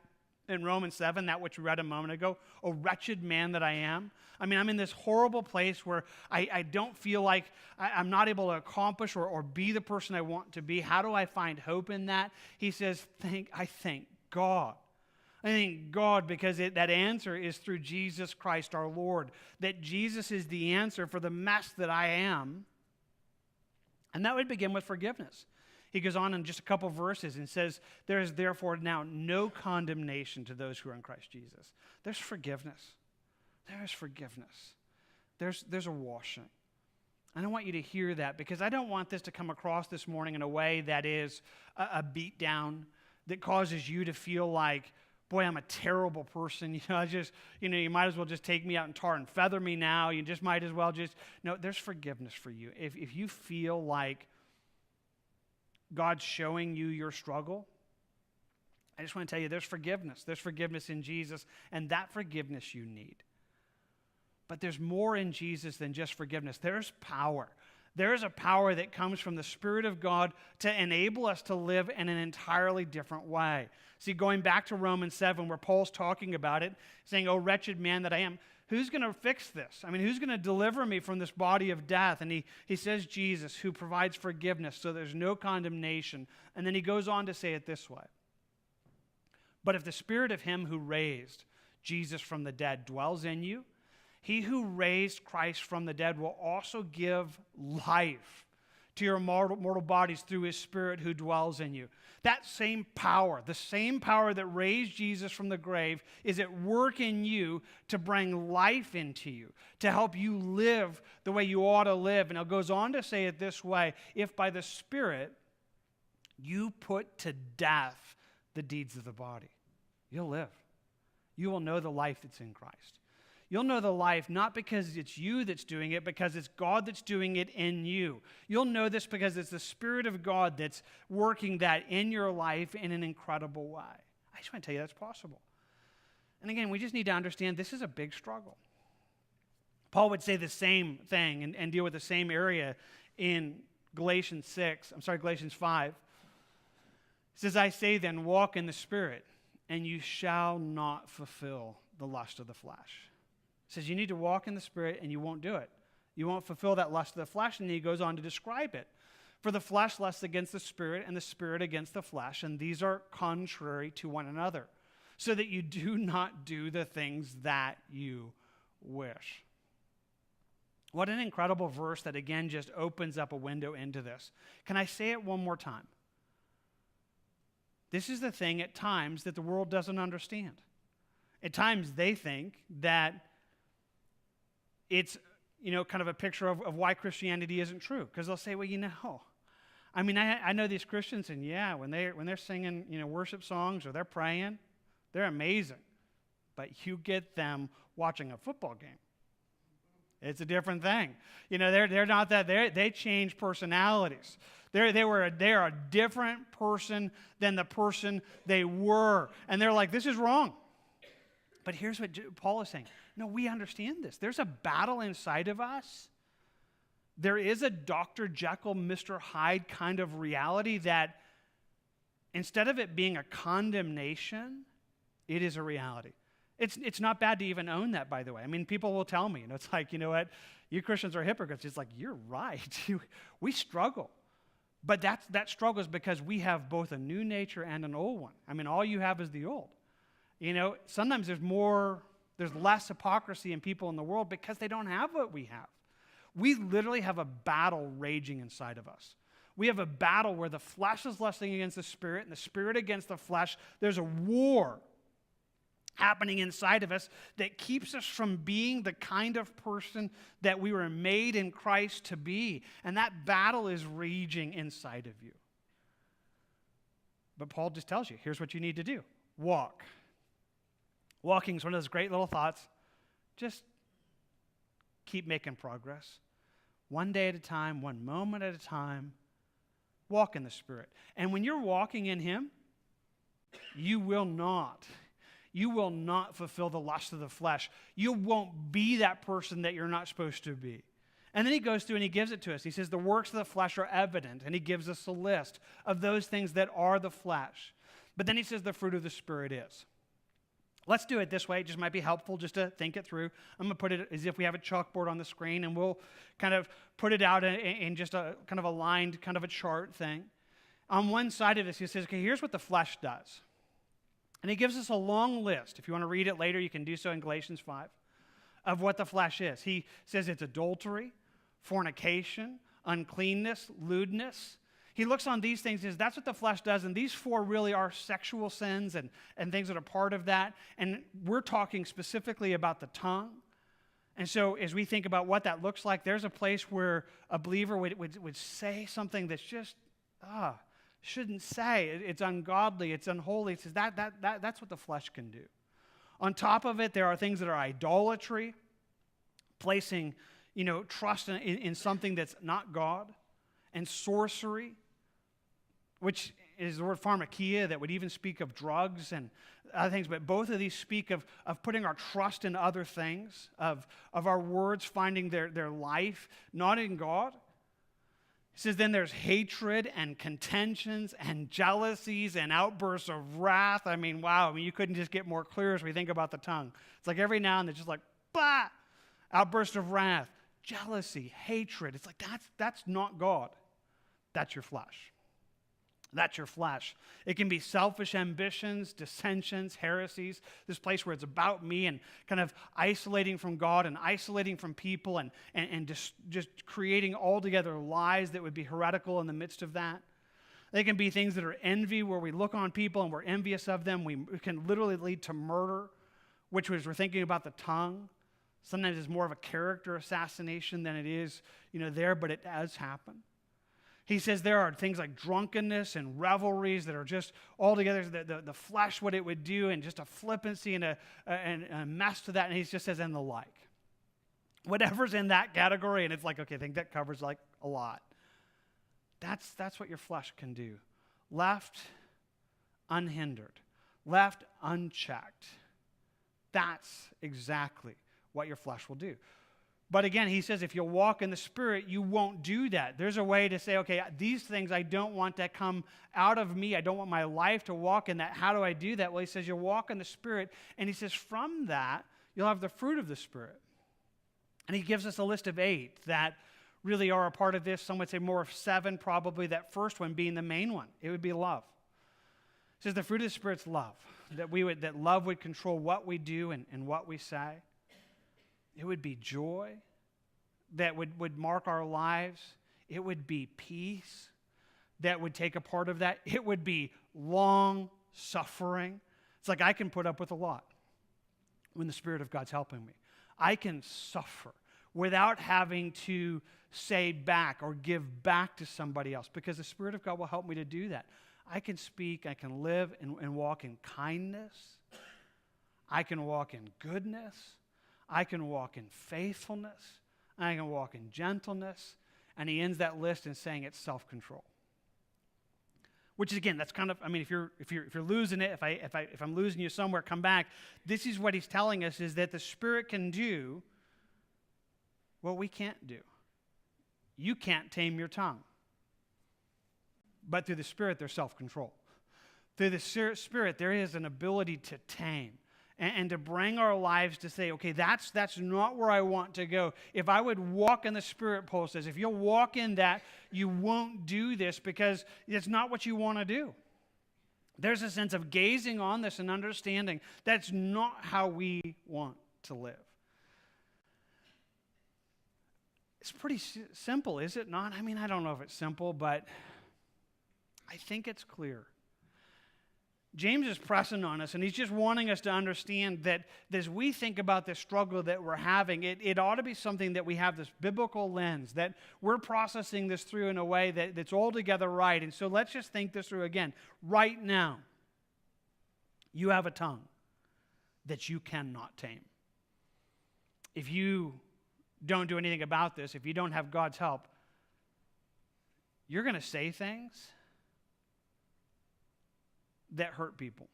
in Romans 7, that which we read a moment ago, "O wretched man that I am." I mean, I'm in this horrible place where I don't feel like I'm not able to accomplish or be the person I want to be. How do I find hope in that? He says, I thank God. I thank God because that answer is through Jesus Christ our Lord. That Jesus is the answer for the mess that I am. And that would begin with forgiveness. He goes on in just a couple verses and says, there is therefore now no condemnation to those who are in Christ Jesus. There's forgiveness. There is forgiveness. There's a washing. And I want you to hear that because I don't want this to come across this morning in a way that is a beat down, that causes you to feel like, boy, I'm a terrible person. You might as well just take me out and tar and feather me now. You just might as well no, there's forgiveness for you. If you feel like God's showing you your struggle, I just want to tell you there's forgiveness. There's forgiveness in Jesus, and that forgiveness you need. But there's more in Jesus than just forgiveness. There's power. There is a power that comes from the Spirit of God to enable us to live in an entirely different way. See, going back to Romans 7, where Paul's talking about it, saying, "Oh, wretched man that I am," who's going to fix this? I mean, who's going to deliver me from this body of death? And he says Jesus, who provides forgiveness, so there's no condemnation. And then he goes on to say it this way. But if the Spirit of him who raised Jesus from the dead dwells in you, he who raised Christ from the dead will also give life to your mortal bodies through his Spirit who dwells in you. That same power, the same power that raised Jesus from the grave, is at work in you to bring life into you, to help you live the way you ought to live. And it goes on to say it this way: if by the Spirit you put to death the deeds of the body, you'll live. You will know the life that's in Christ. You'll know the life not because it's you that's doing it, because it's God that's doing it in you. You'll know this because it's the Spirit of God that's working that in your life in an incredible way. I just want to tell you that's possible. And again, we just need to understand this is a big struggle. Paul would say the same thing and deal with the same area in Galatians 5. He says, I say then, walk in the Spirit, and you shall not fulfill the lust of the flesh. He says you need to walk in the Spirit and you won't do it. You won't fulfill that lust of the flesh, and he goes on to describe it. For the flesh lusts against the Spirit, and the Spirit against the flesh, and these are contrary to one another, so that you do not do the things that you wish. What an incredible verse that again just opens up a window into this. Can I say it one more time? This is the thing at times that the world doesn't understand. At times they think that it's, kind of a picture of why Christianity isn't true. Because they'll say, well, I mean, I know these Christians, and yeah, when they're singing, worship songs or they're praying, they're amazing. But you get them watching a football game. It's a different thing. They're not that. They change personalities. They're a different person than the person they were. And they're like, this is wrong. But here's what Paul is saying. No, we understand this. There's a battle inside of us. There is a Dr. Jekyll, Mr. Hyde kind of reality that instead of it being a condemnation, it is a reality. It's not bad to even own that, by the way. I mean, people will tell me, it's like, you know what, you Christians are hypocrites. It's like, you're right. We struggle. But that struggle is because we have both a new nature and an old one. I mean, all you have is the old. Sometimes there's less hypocrisy in people in the world because they don't have what we have. We literally have a battle raging inside of us. We have a battle where the flesh is lusting against the spirit and the spirit against the flesh. There's a war happening inside of us that keeps us from being the kind of person that we were made in Christ to be. And that battle is raging inside of you. But Paul just tells you, here's what you need to do. Walk. Walking is one of those great little thoughts. Just keep making progress. One day at a time, one moment at a time. Walk in the Spirit. And when you're walking in Him, you will not fulfill the lust of the flesh. You won't be that person that you're not supposed to be. And then he goes through and he gives it to us. He says the works of the flesh are evident, and he gives us a list of those things that are the flesh. But then he says the fruit of the Spirit is. Let's do it this way. It just might be helpful just to think it through. I'm going to put it as if we have a chalkboard on the screen, and we'll kind of put it out in just a kind of a lined, kind of a chart thing. On one side of this, he says, okay, here's what the flesh does. And he gives us a long list. If you want to read it later, you can do so in Galatians 5, of what the flesh is. He says it's adultery, fornication, uncleanness, lewdness. He looks on these things and says that's what the flesh does, and these four really are sexual sins and things that are part of that. And we're talking specifically about the tongue. And so as we think about what that looks like, there's a place where a believer would say something that's just, shouldn't say. It's ungodly. It's unholy. It says that's what the flesh can do. On top of it, there are things that are idolatry, placing, trust in something that's not God, and sorcery, which is the word pharmakia that would even speak of drugs and other things. But both of these speak of putting our trust in other things, of our words finding their life, not in God. He says then there's hatred and contentions and jealousies and outbursts of wrath. I mean, wow. I mean, you couldn't just get more clear as we think about the tongue. It's like every now and then it's just like, bah! Outburst of wrath, jealousy, hatred. It's like that's not God. That's your flesh. That's your flesh. It can be selfish ambitions, dissensions, heresies, this place where it's about me and kind of isolating from God and isolating from people and just creating altogether lies that would be heretical in the midst of that. They can be things that are envy, where we look on people and we're envious of them. It can literally lead to murder, which was we're thinking about the tongue. Sometimes it's more of a character assassination than it is, there, but it does happen. He says there are things like drunkenness and revelries that are just altogether the flesh, what it would do, and just a flippancy and a mess to that. And he just says, and the like. Whatever's in that category, and it's like, okay, I think that covers like a lot. That's what your flesh can do. Left unhindered, left unchecked. That's exactly what your flesh will do. But again, he says if you'll walk in the Spirit, you won't do that. There's a way to say, okay, these things I don't want to come out of me. I don't want my life to walk in that. How do I do that? Well, he says you'll walk in the Spirit, and he says from that, you'll have the fruit of the Spirit. And he gives us a list of 8 that really are a part of this. Some would say more of 7, probably, that first one being the main one. It would be love. He says the fruit of the Spirit's love, that love would control what we do and what we say. It would be joy that would mark our lives. It would be peace that would take a part of that. It would be long suffering. It's like I can put up with a lot when the Spirit of God's helping me. I can suffer without having to say back or give back to somebody else because the Spirit of God will help me to do that. I can speak, I can live and walk in kindness. I can walk in goodness. I can walk in faithfulness. I can walk in gentleness. And he ends that list in saying it's self-control. Which is, again, that's kind of, I mean, if you're losing it, if I'm losing you somewhere, come back. This is what he's telling us, is that the Spirit can do what we can't do. You can't tame your tongue. But through the Spirit, there's self-control. Through the Spirit, there is an ability to tame and to bring our lives to say, okay, that's not where I want to go. If I would walk in the Spirit, Paul says, if you'll walk in that, you won't do this because it's not what you want to do. There's a sense of gazing on this and understanding that's not how we want to live. It's pretty simple, is it not? I mean, I don't know if it's simple, but I think it's clear. James is pressing on us, and he's just wanting us to understand that as we think about this struggle that we're having, it ought to be something that we have this biblical lens, that we're processing this through in a way that's altogether right. And so let's just think this through again. Right now, you have a tongue that you cannot tame. If you don't do anything about this, if you don't have God's help, you're going to say things that hurt people.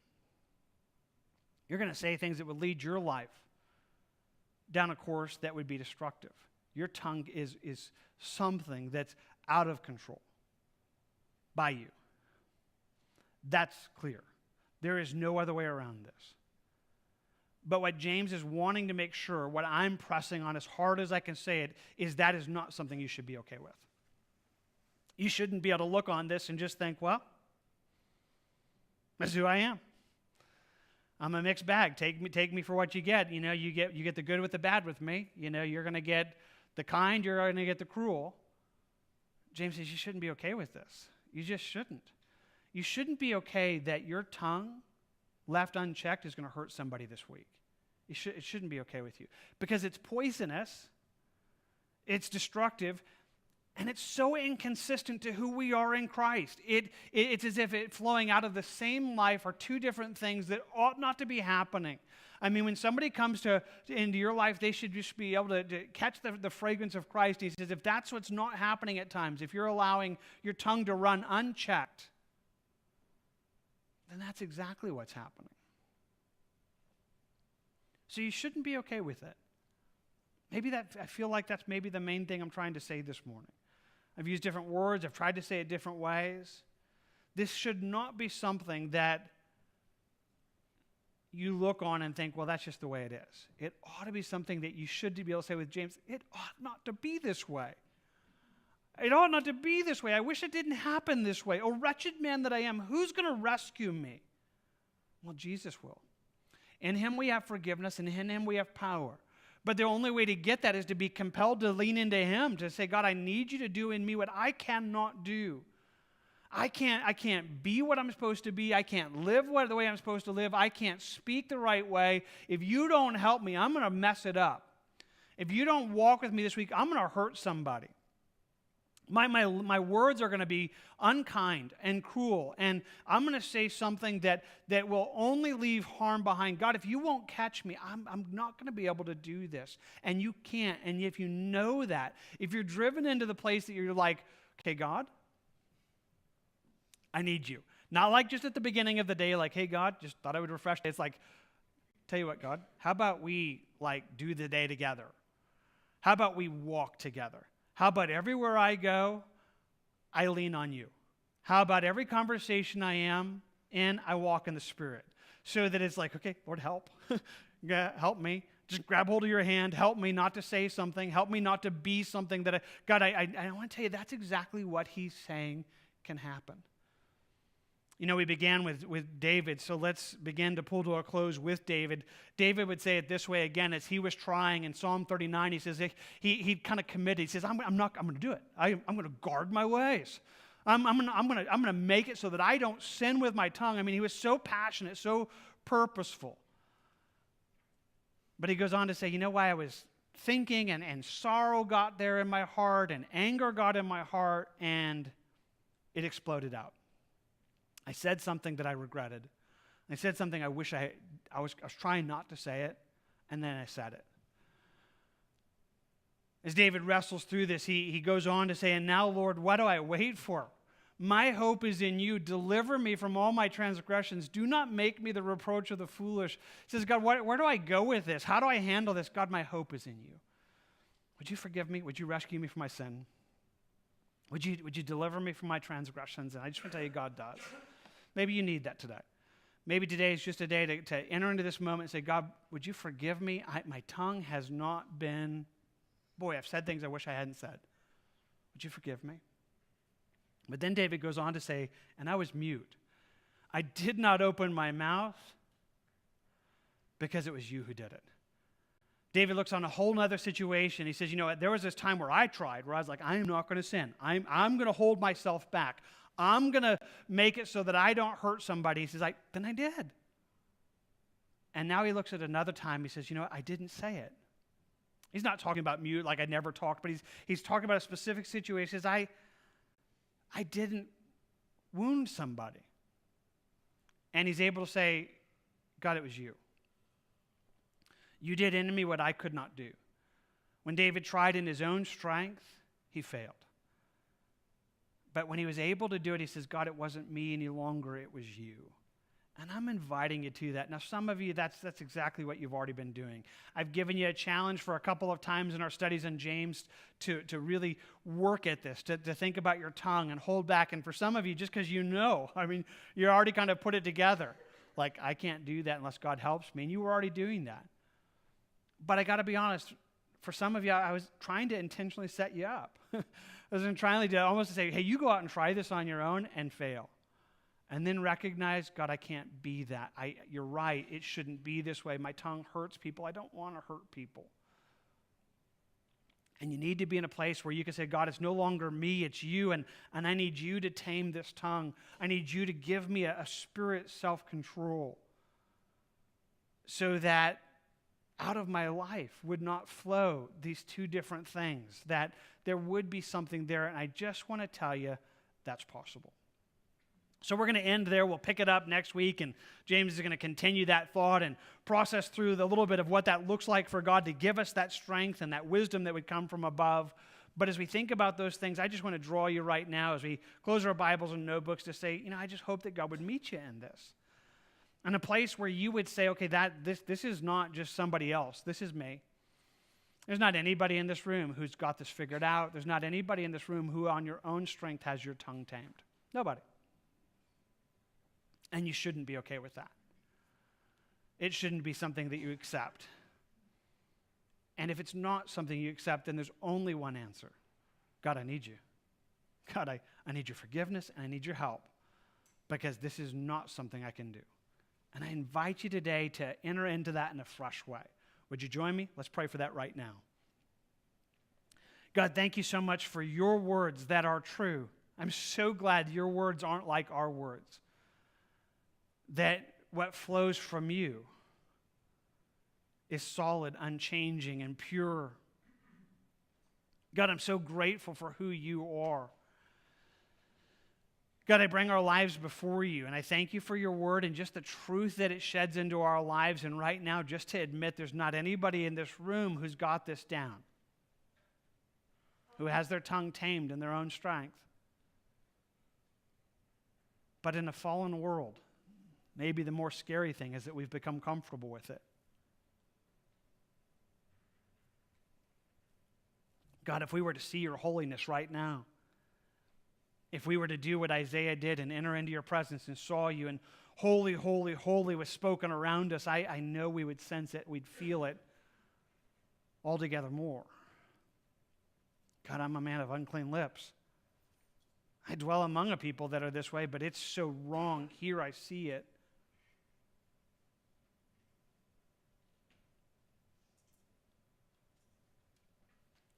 You're going to say things that would lead your life down a course that would be destructive. Your tongue is something that's out of control by you. That's clear. There is no other way around this. But what James is wanting to make sure, what I'm pressing on as hard as I can say it, is that is not something you should be okay with. You shouldn't be able to look on this and just think, well, that's who I am. I'm a mixed bag. Take me for what you get. You know, you get the good with the bad with me. You know, you're going to get the kind, you're going to get the cruel. James says you shouldn't be okay with this. You just shouldn't. You shouldn't be okay that your tongue, left unchecked, is going to hurt somebody this week. It shouldn't be okay with you because it's poisonous, it's destructive, and it's so inconsistent to who we are in Christ. It's as if it flowing out of the same life are two different things that ought not to be happening. I mean, when somebody comes into your life, they should just be able to catch the fragrance of Christ. He says, if that's what's not happening at times, if you're allowing your tongue to run unchecked, then that's exactly what's happening. So you shouldn't be okay with it. I feel like that's maybe the main thing I'm trying to say this morning. I've used different words. I've tried to say it different ways. This should not be something that you look on and think, well, that's just the way it is. It ought to be something that you should be able to say with James, it ought not to be this way. It ought not to be this way. I wish it didn't happen this way. Oh, wretched man that I am, who's going to rescue me? Well, Jesus will. In him we have forgiveness, and in him we have power. But the only way to get that is to be compelled to lean into him, to say, God, I need you to do in me what I cannot do. I can't be what I'm supposed to be. I can't live the way I'm supposed to live. I can't speak the right way. If you don't help me, I'm going to mess it up. If you don't walk with me this week, I'm going to hurt somebody. My words are going to be unkind and cruel, and I'm going to say something that will only leave harm behind. God, if you won't catch me, I'm not going to be able to do this, and you can't. And if you know that, if you're driven into the place that you're like, okay, God, I need you. Not like just at the beginning of the day, like, hey, God, just thought I would refresh. It's like, tell you what, God, how about we do the day together? How about we walk together? How about everywhere I go, I lean on you? How about every conversation I am in, I walk in the Spirit? So that it's like, okay, Lord, help. Help me. Just grab hold of your hand. Help me not to say something. Help me not to be something that God, I want to tell you, that's exactly what he's saying can happen. You know, we began with David, so let's begin to pull to a close with David. David would say it this way again as he was trying in Psalm 39. He says he kind of committed. He says, I'm going to do it. I'm going to guard my ways. I'm going to make it so that I don't sin with my tongue. I mean, he was so passionate, so purposeful. But he goes on to say, you know why I was thinking and sorrow got there in my heart and anger got in my heart and it exploded out. I said something that I regretted. I said something I wish I was trying not to say it, and then I said it. As David wrestles through this, he goes on to say, and now, Lord, what do I wait for? My hope is in you. Deliver me from all my transgressions. Do not make me the reproach of the foolish. He says, God, where do I go with this? How do I handle this? God, my hope is in you. Would you forgive me? Would you rescue me from my sin? Would you deliver me from my transgressions? And I just want to tell you, God does. Maybe you need that today. Maybe today is just a day to enter into this moment and say, God, would you forgive me? My tongue has not been, boy, I've said things I wish I hadn't said. Would you forgive me? But then David goes on to say, and I was mute. I did not open my mouth because it was you who did it. David looks on a whole nother situation. He says, you know what, there was this time where I tried, where I was like, I am not going to sin. I'm going to hold myself back. I'm going to make it so that I don't hurt somebody. He says, then I did. And now he looks at another time. He says, you know what, I didn't say it. He's not talking about mute like I never talked, but he's talking about a specific situation. He says, I didn't wound somebody. And he's able to say, God, it was you. You did in me what I could not do. When David tried in his own strength, he failed. But when he was able to do it, he says, God, it wasn't me any longer, it was you. And I'm inviting you to that. Now, some of you, that's exactly what you've already been doing. I've given you a challenge for a couple of times in our studies in James to really work at this, to think about your tongue and hold back. And for some of you, just because you already kind of put it together. Like, I can't do that unless God helps me. And you were already doing that. But I got to be honest, for some of you, I was trying to intentionally set you up. I was trying to almost say, hey, you go out and try this on your own and fail. And then recognize, God, I can't be that. You're right, it shouldn't be this way. My tongue hurts people. I don't want to hurt people. And you need to be in a place where you can say, God, it's no longer me, it's you, and I need you to tame this tongue. I need you to give me a spirit self-control so that out of my life would not flow these two different things, that there would be something there. And I just want to tell you that's possible. So we're going to end there. We'll pick it up next week, and James is going to continue that thought and process through the little bit of what that looks like for God to give us that strength and that wisdom that would come from above. But as we think about those things, I just want to draw you right now as we close our Bibles and notebooks to say, I just hope that God would meet you in this. In a place where you would say, okay, this is not just somebody else. This is me. There's not anybody in this room who's got this figured out. There's not anybody in this room who on your own strength has your tongue tamed. Nobody. And you shouldn't be okay with that. It shouldn't be something that you accept. And if it's not something you accept, then there's only one answer. God, I need you. God, I need your forgiveness and I need your help, because this is not something I can do. And I invite you today to enter into that in a fresh way. Would you join me? Let's pray for that right now. God, thank you so much for your words that are true. I'm so glad your words aren't like our words. That what flows from you is solid, unchanging, and pure. God, I'm so grateful for who you are. God, I bring our lives before you, and I thank you for your word and just the truth that it sheds into our lives. And right now, just to admit there's not anybody in this room who's got this down, who has their tongue tamed in their own strength. But in a fallen world, maybe the more scary thing is that we've become comfortable with it. God, if we were to see your holiness right now, if we were to do what Isaiah did and enter into your presence and saw you and holy, holy, holy was spoken around us, I know we would sense it, we'd feel it altogether more. God, I'm a man of unclean lips. I dwell among a people that are this way, but it's so wrong. Here I see it.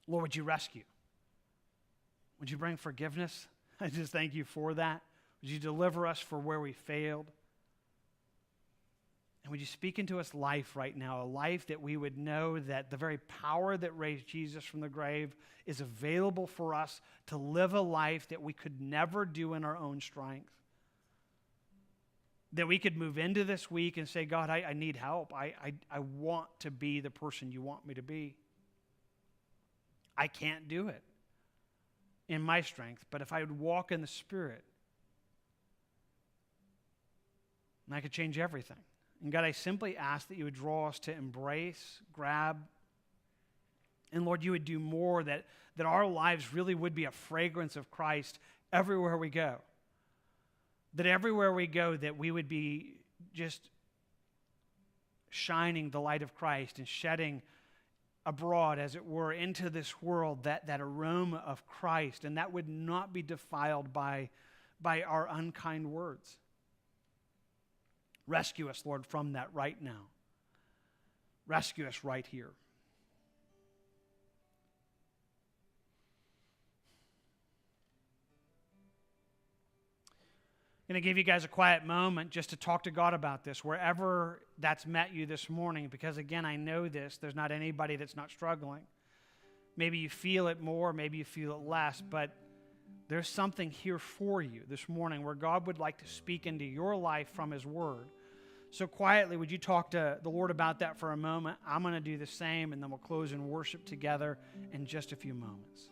Lord, would you rescue? Would you bring forgiveness? I just thank you for that. Would you deliver us for where we failed? And would you speak into us life right now, a life that we would know that the very power that raised Jesus from the grave is available for us to live a life that we could never do in our own strength. That we could move into this week and say, God, I need help. I want to be the person you want me to be. I can't do it in my strength, but if I would walk in the Spirit, and I could change everything. And God, I simply ask that you would draw us to embrace, grab, and Lord, you would do more, that our lives really would be a fragrance of Christ everywhere we go. That everywhere we go, that we would be just shining the light of Christ and shedding abroad, as it were, into this world that aroma of Christ, and that would not be defiled by our unkind words. Rescue us, Lord, from that right now. Rescue us right here. I'm going to give you guys a quiet moment just to talk to God about this, wherever that's met you this morning, because again, I know this. There's not anybody that's not struggling. Maybe you feel it more, maybe you feel it less, but there's something here for you this morning where God would like to speak into your life from His Word. So quietly, would you talk to the Lord about that for a moment? I'm going to do the same, and then we'll close in worship together in just a few moments.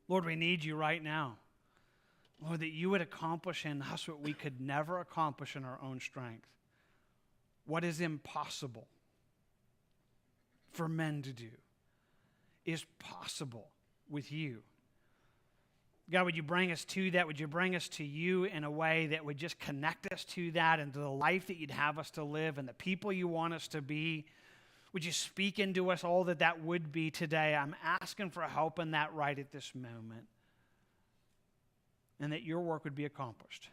Lord, we need you right now. Lord, that you would accomplish in us what we could never accomplish in our own strength. What is impossible for men to do is possible with you. God, would you bring us to that? Would you bring us to you in a way that would just connect us to that and to the life that you'd have us to live and the people you want us to be? Would you speak into us all that would be today? I'm asking for help in that right at this moment. And that your work would be accomplished.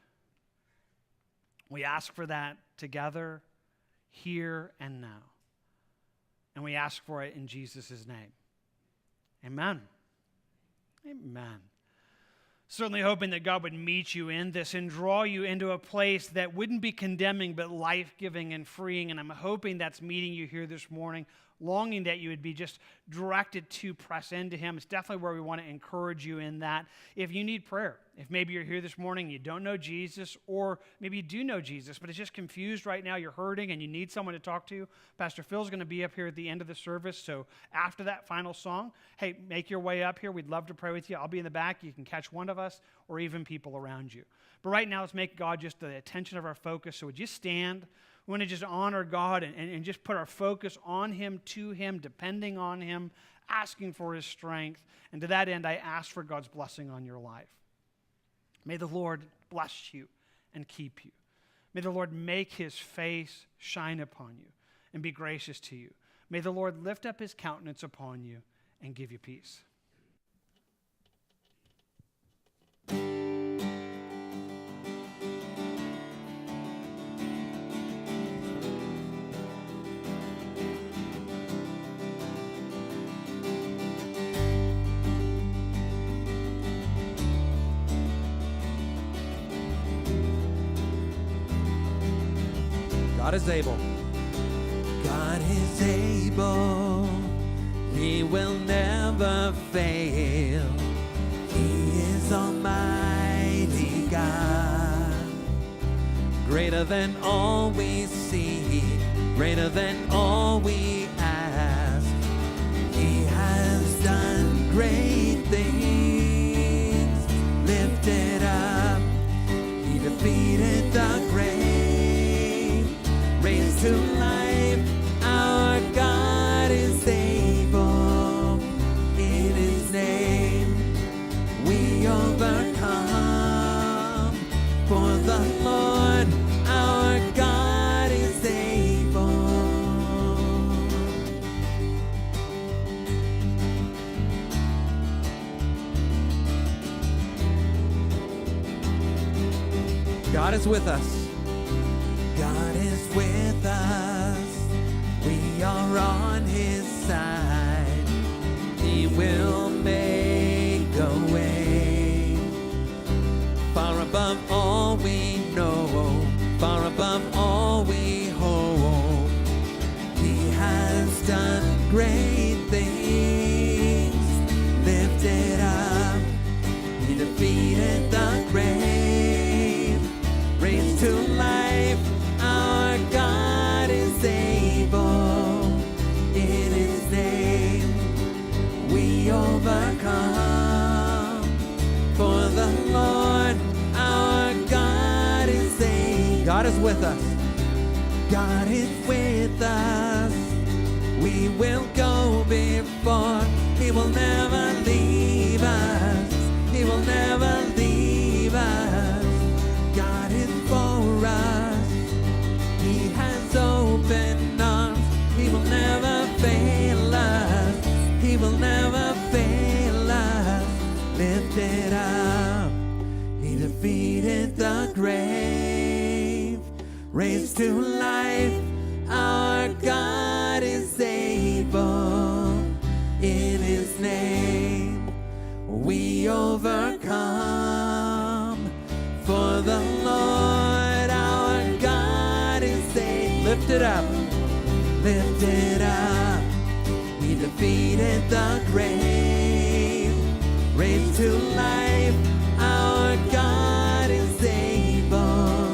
We ask for that together, here and now. And we ask for it in Jesus' name. Amen. Amen. Certainly hoping that God would meet you in this and draw you into a place that wouldn't be condemning but life-giving and freeing. And I'm hoping that's meeting you here this morning, longing that you would be just directed to press into Him. It's definitely where we want to encourage you in that. If you need prayer, if maybe you're here this morning, you don't know Jesus, or maybe you do know Jesus, but it's just confused right now, you're hurting and you need someone to talk to, Pastor Phil's going to be up here at the end of the service. So after that final song, hey, make your way up here. We'd love to pray with you. I'll be in the back. You can catch one of us or even people around you. But right now, let's make God just the attention of our focus. So would you stand? We want to just honor God and just put our focus on Him, to Him, depending on Him, asking for His strength. And to that end, I ask for God's blessing on your life. May the Lord bless you and keep you. May the Lord make His face shine upon you and be gracious to you. May the Lord lift up His countenance upon you and give you peace. God is able. God is able. He will never fail. He is Almighty God. Greater than all we see. Greater than all we ask. He has done great things. Lifted up. He defeated the grave. Raised to life, our God is able. In His name, we overcome. For the Lord, our God is able. is with us. God is with us. We are on his side. He will make a way. Far above all we know, far above all we hope. He has done great things. Lifted up, he defeated the grave. Raised to life, our God is able. In his name we overcome. For the Lord our God is able. God is with us. God is with us. We will go before. He will never leave us. He will never leave us. God is for us. He has opened arms. He will never fail us. He will never fail us. Lifted up, he defeated the grave. Raised to life, our God is able. In his name we overcome. For the Lord our God is able. Lifted up, lifted up. He defeated the grave. Raised to life, our God is able.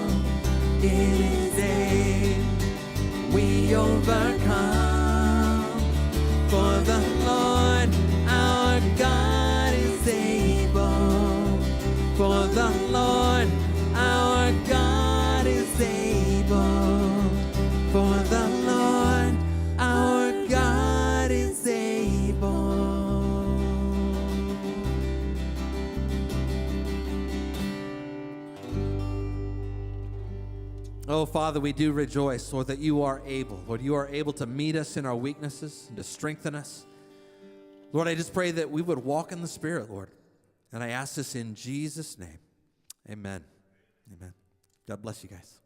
In his name we overcome. For the Lord our God is able. For the Lord our God is able. For the Lord our God is able. Oh, Father, we do rejoice, Lord, that you are able. Lord, you are able to meet us in our weaknesses and to strengthen us. Lord, I just pray that we would walk in the Spirit, Lord. And I ask this in Jesus' name. Amen. Amen. God bless you guys.